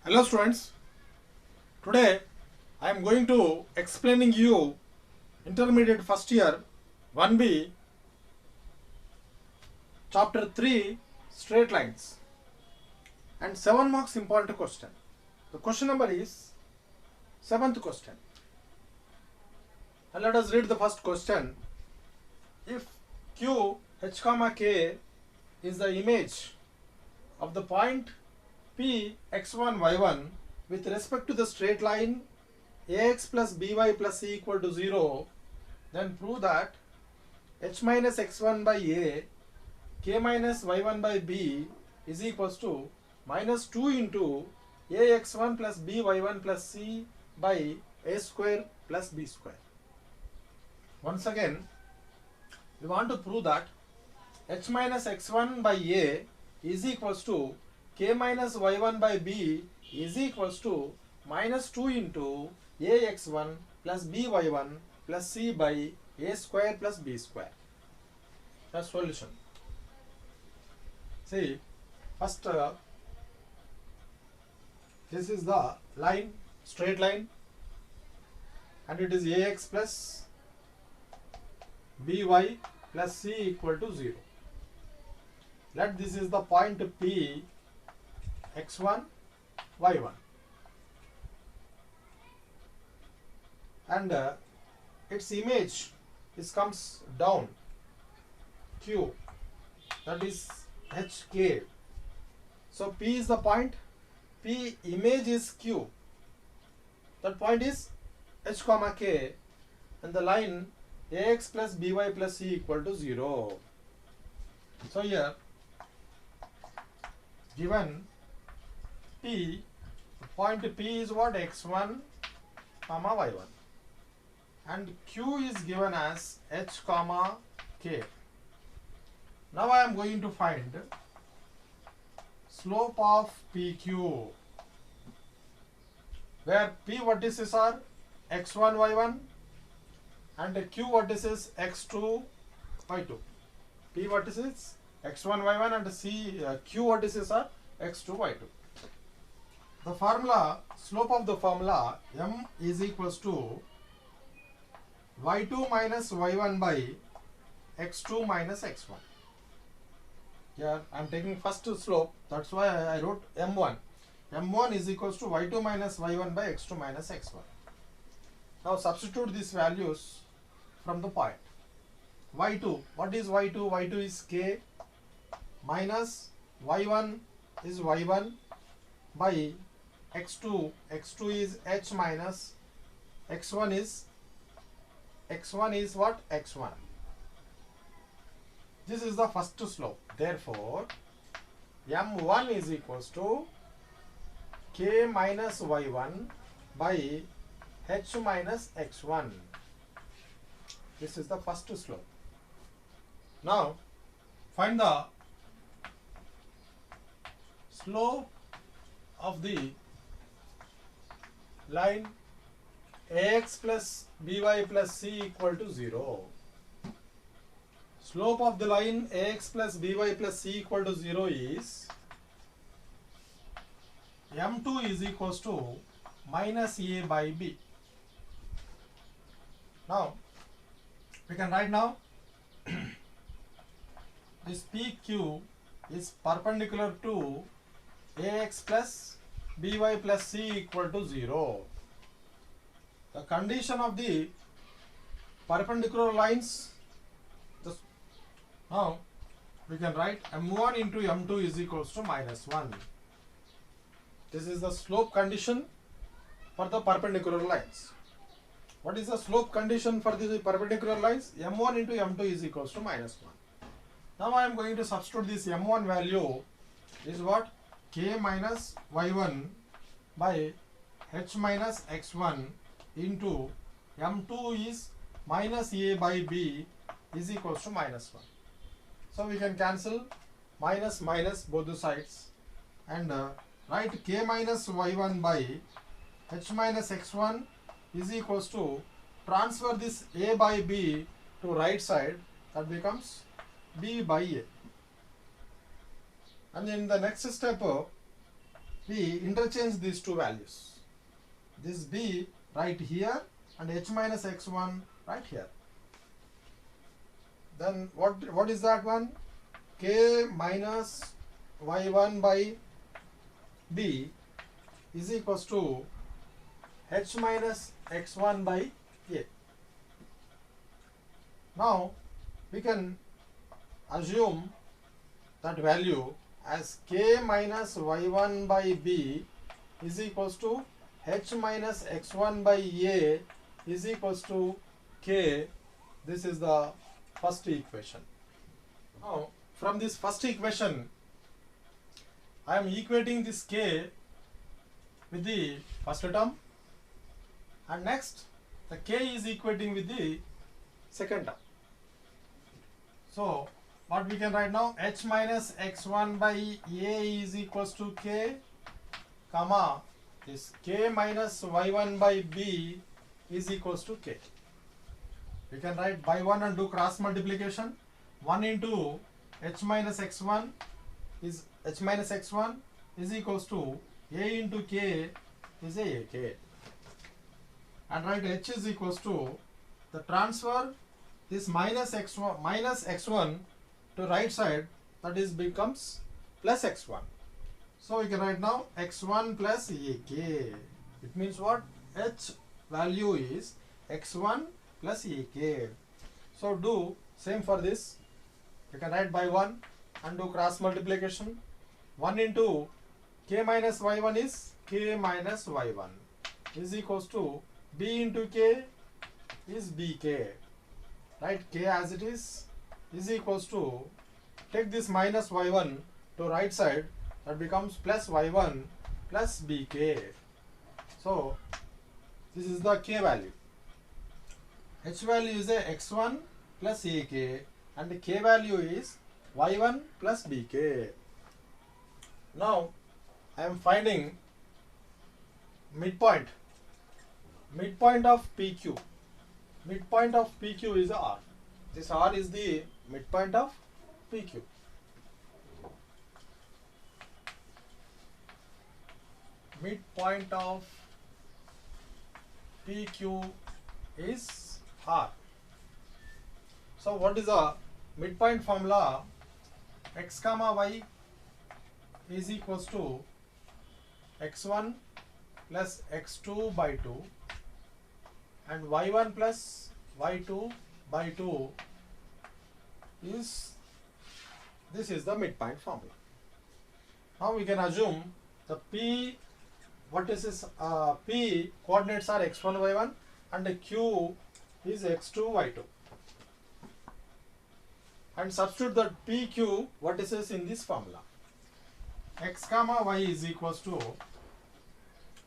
Hello students, today I am going to explaining you intermediate first year 1B chapter 3 straight lines and 7 marks important question. The question number is 7th question. And let us read the first question. If Q h comma k is the image of the point P x1 y1 with respect to the straight line ax plus by plus c equal to 0, then prove that h minus x1 by a k minus y1 by b is equals to minus 2 into ax1 plus by1 plus c by a square plus b square. Once again, we want to prove that h minus x1 by a is equals to k minus y1 by b is equals to minus 2 into ax1 plus by1 plus c by a square plus b square. That's solution. See, first this is the line, straight line, and it is ax plus by plus c equal to 0. Let this is the point P x1 y1, and its image comes down q, that is hk. So P is the point, P image is q, that point is h comma k, and the line ax plus by plus c equal to 0. So here given P, point P is what? X1 comma y1, and Q is given as h comma k. Now I am going to find slope of PQ, where P vertices are x1 y1 and Q vertices x2 y2. P vertices x1 y1 and Q vertices are x2 y2. The formula, slope of the formula, m is equals to y2 minus y1 by x2 minus x1. Here I am taking first slope, that's why I wrote m1. m1 is equals to y2 minus y1 by x2 minus x1. Now substitute these values from the point. y2, what is y2? y2 is k minus y1 is y1 by x2. x2 is h minus x1 is what? x1. This is the first slope. Therefore, m1 is equals to k minus y1 by h minus x1. This is the first slope. Now, find the slope of the line ax plus by plus c equal to 0. Slope of the line ax plus by plus c equal to 0 is m2 is equals to minus a by b. Now, we can write now this PQ is perpendicular to ax plus by plus c equal to 0. The condition of the perpendicular lines, now we can write m1 into m2 is equals to minus 1. This is the slope condition for the perpendicular lines. What is the slope condition for the perpendicular lines? m1 into m2 is equals to minus 1. Now I am going to substitute this m1 value is what? K minus y1 by h minus x1 into m2 is minus a by b is equals to minus 1. So we can cancel minus minus both the sides and write k minus y1 by h minus x1 is equals to, transfer this a by b to right side, that becomes b by a. And in the next step we interchange these two values. This b right here and h minus x1 right here. Then what is that one? K minus y1 by b is equals to h minus x1 by a. Now we can assume that value as k minus y1 by b is equals to h minus x1 by a is equals to k. This is the first equation. Now from this first equation I am equating this k with the first term, and next the k is equating with the second term. So what we can write now, h minus x1 by a is equals to k, comma this k minus y1 by b is equals to k. We can write by 1 and do cross multiplication. 1 into h minus x1 is h minus x1 is equals to a into k is a k, and write h is equals to the transfer this minus x1 to right side, that is becomes plus x1. So we can write now x1 plus ak. It means what? H value is x1 plus ak. So do same for this. You can write by 1 and do cross multiplication. 1 into k minus y1 is k minus y1 is equals to b into k is bk. Write k as it is equals to, take this minus y1 to right side, that becomes plus y1 plus bk. So this is the k value. H value is a x1 plus ak and the k value is y1 plus bk. Now I am finding midpoint of PQ. Midpoint of PQ is R. This R is the midpoint of PQ. Midpoint of PQ is R. So what is the midpoint formula? X comma y is equals to x1 plus x2 by 2 and y1 plus y2 by 2 is, this is the midpoint formula. Now we can assume the P, what is this, P coordinates are x1 y1 and the Q is x2 y2, and substitute the PQ vertices in this formula. X comma y is equals to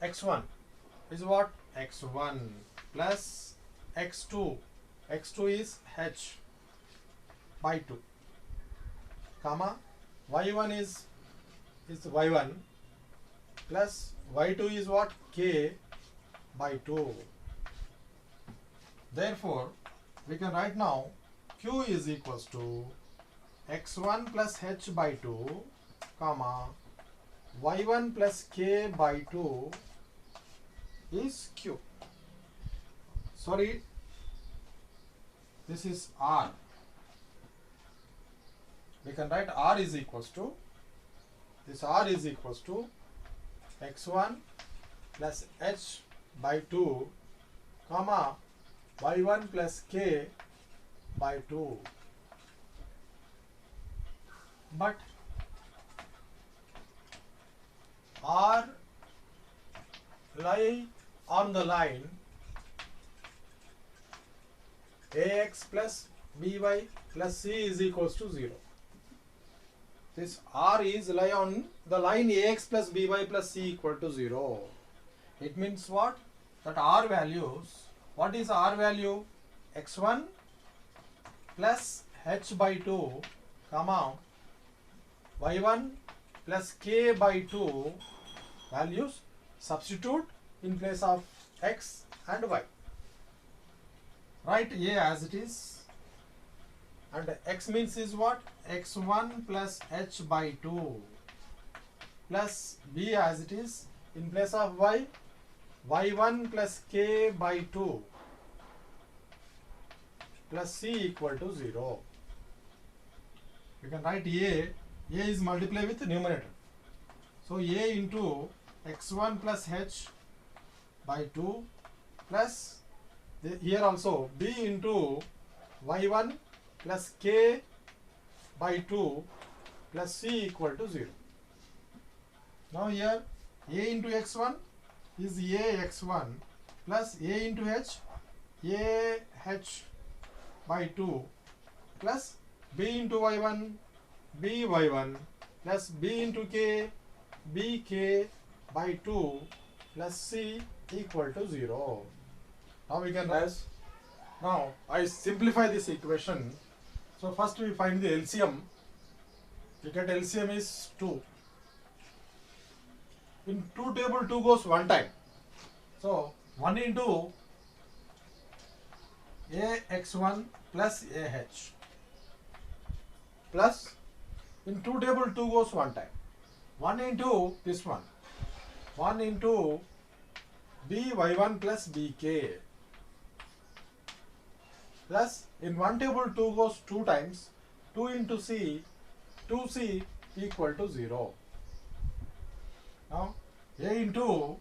x1 is what? x1 plus x2, x2 is h by 2, comma y1 is y1 plus y2 is what? k by 2. Therefore we can write now q is equals to x1 plus h by 2, comma y1 plus k by 2 is q. Sorry, this is r. We can write r is equals to, this r is equals to x1 plus h by 2, comma y1 plus k by 2. But r lie on the line ax plus by plus c is equals to 0. This r is lie on the line ax plus by plus c equal to 0. It means what? That r values, what is r value? x1 plus h by 2, comma y1 plus k by 2 values substitute in place of x and y. Write a as it is, and x means is what? x1 plus h by 2 plus b as it is. In place of y, y1 plus k by 2 plus c equal to 0. We can write a is multiplied with numerator. So a into x1 plus h by 2 plus here also b into y1 plus k by 2 plus c equal to 0. Now here a into x1 is a x1 plus a into h, a h by 2 plus b into y1, b y1 plus b into k, b k by 2 plus c equal to 0. Now we can write. Now I simplify this equation. So first we find the LCM. We get LCM is 2. In 2 table 2 goes one time. So 1 into ax1 plus ah plus in 2 table 2 goes one time. 1 into this one. 1 into by1 plus bk plus in 1 table 2 goes 2 times. 2 into c, 2c equal to 0. Now a into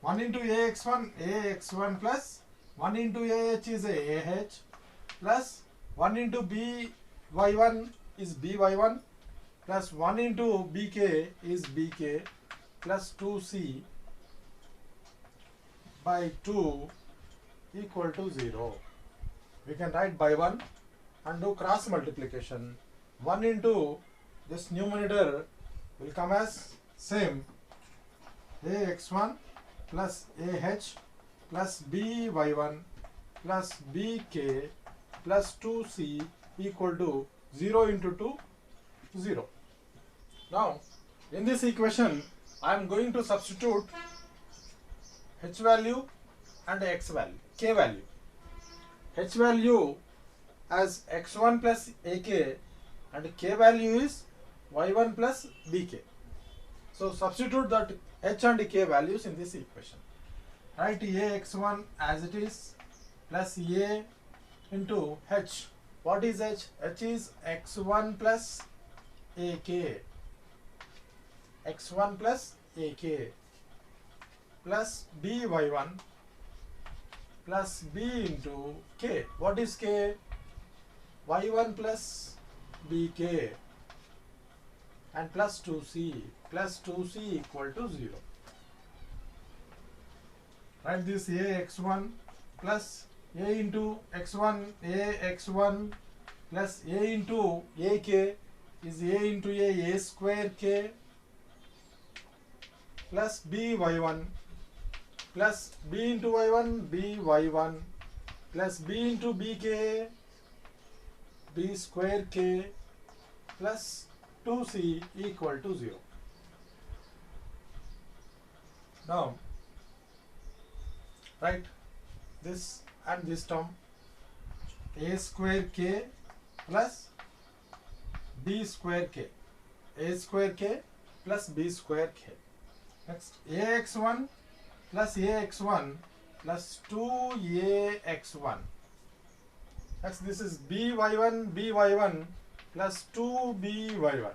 1 into ax1 plus 1 into ah is ah plus 1 into by1 is by1 plus 1 into bk is bk plus 2c by 2 equal to 0. We can write by 1 and do cross multiplication. 1 into this numerator will come as same ax1 plus ah plus by1 plus bk plus 2c equal to 0 into 2, 0. Now in this equation I am going to substitute h value and x value, k value. H value as x1 plus ak and k value is y1 plus bk. So substitute that h and k values in this equation. Write ax1 as it is plus a into h. What is h? H is x1 plus ak. x1 plus ak plus by1 plus b into k. What is k? y1 plus bk and plus 2c equal to 0. Write this ax1 plus a into x1 ax1 plus a into ak is a into a square k plus by1 plus b into y1 by1 plus b into bk b square k plus 2c equal to 0. Now write this and this term a square k plus b square k, a square k plus b square k. Next ax1 plus ax1 plus 2ax1. Next this is by1 plus 2by1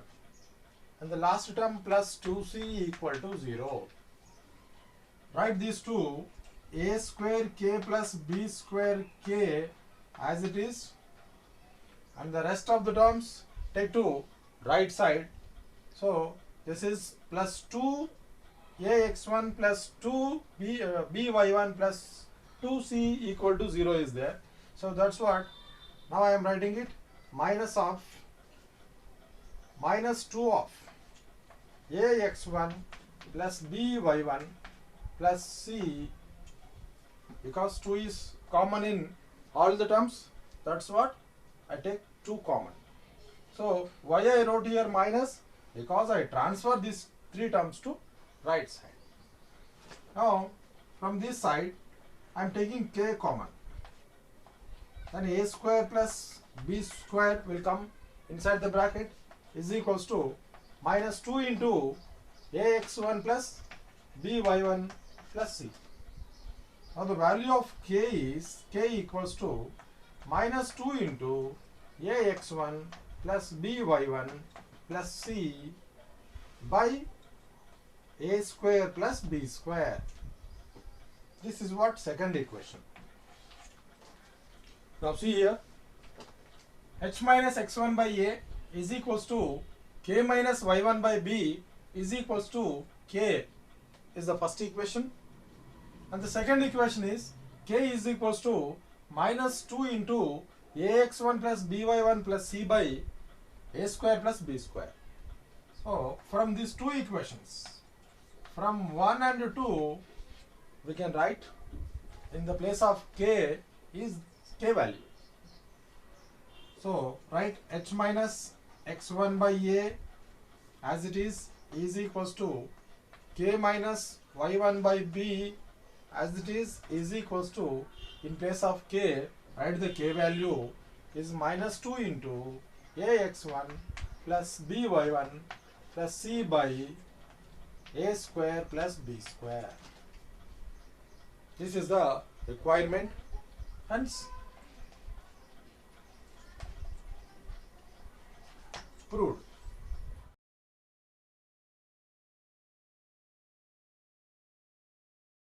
and the last term plus 2c equal to 0. Write these two a square k plus b square k as it is and the rest of the terms take to right side. So this is plus 2 ax1 plus 2 by1 plus 2c equal to 0 is there. So that's what now I am writing it minus 2 of ax1 plus by1 plus c, because 2 is common in all the terms, that's what I take 2 common. So why I wrote here minus? Because I transfer these 3 terms to right side. Now from this side I am taking k common. Then a square plus b square will come inside the bracket is equals to minus 2 into ax1 plus by1 plus c. Now the value of k is k equals to minus 2 into ax1 plus by1 plus c by a square plus b square. This is what second equation. Now see here, h minus x1 by a is equals to k minus y1 by b is equals to k is the first equation, and the second equation is k is equals to minus 2 into ax1 plus by1 plus c by a square plus b square. So from these two equations, from 1 and 2, we can write in the place of k is k value. So write h minus x1 by a as it is equals to k minus y1 by b as it is equals to, in place of k, write the k value is minus 2 into ax1 plus by1 plus c by a square plus b square. This is the requirement, hence proved.